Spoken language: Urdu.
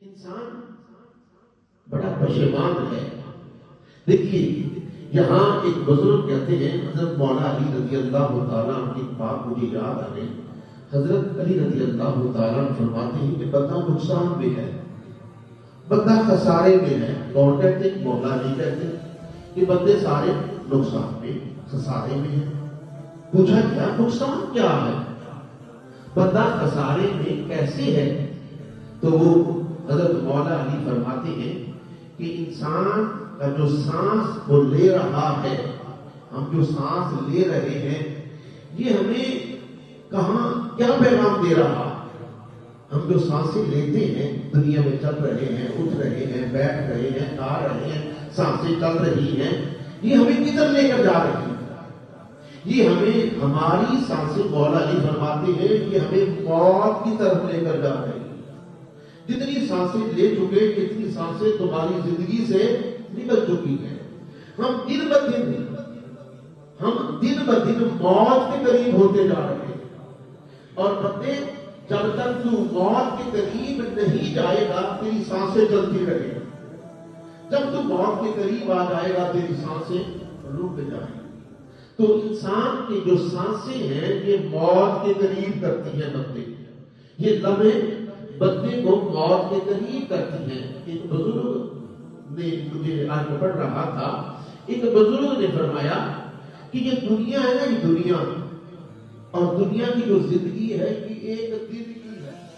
انسان بڑا پشیمان ہے. دیکھیے یہاں ایک بزرگ کہتے ہیں، حضرت مولا علی رضی اللہ تعالیٰ عنہ کی بات مجھے یاد آ گئی. حضرت علی رضی اللہ تعالیٰ عنہ فرماتے ہیں کہ بندہ نقصان میں ہے، بندہ خسارے میں ہے. کون کہتے ہیں؟ مولا علی کہتے ہیں کہ بندے سارے نقصان میں، خسارے میں ہیں. پوچھا کیا نقصان کیا ہے، بندہ خسارے میں کیسے ہے؟ تو وہ حضرت مولا علی فرماتے ہیں کہ انسان کا جو سانس وہ لے رہا ہے، ہم جو سانس لے رہے ہیں، یہ ہمیں کہاں کیا پیغام دے رہا ہے؟ ہم جو سانسیں لیتے ہیں، دنیا میں چل رہے ہیں، اٹھ رہے ہیں، بیٹھ رہے ہیں، کھا رہے ہیں، سانسیں چل رہی ہیں، یہ ہمیں کدھر لے کر جا رہی ہیں؟ یہ ہمیں، ہماری سانسیں مولا علی فرماتے ہیں کہ ہمیں موت کی طرف لے کر جا رہی ہیں. جتنی سانسیں لے چکے، کتنی سانسیں تمہاری زندگی سے نکل چکی ہیں. ہم دن بدن موت کے قریب ہوتے جا رہے ہیں. اور بندے جب تک تو موت کے قریب نہیں جائے گا تیری سانسیں چلتی رہے گی. جب تو موت کے قریب آ جائے گا تیری سانسیں رک جائیں گی. تو انسان کی جو سانسیں ہیں یہ موت کے قریب کرتی ہیں بندے. یہ لمحے بندے کو موت کے قریب کرتی ہیں. ایک بزرگ نے، مجھے آج پڑھ رہا تھا، ایک بزرگ نے فرمایا کہ یہ دنیا ہے نا، یہ دنیا اور دنیا کی جو زندگی ہے یہ ایک دن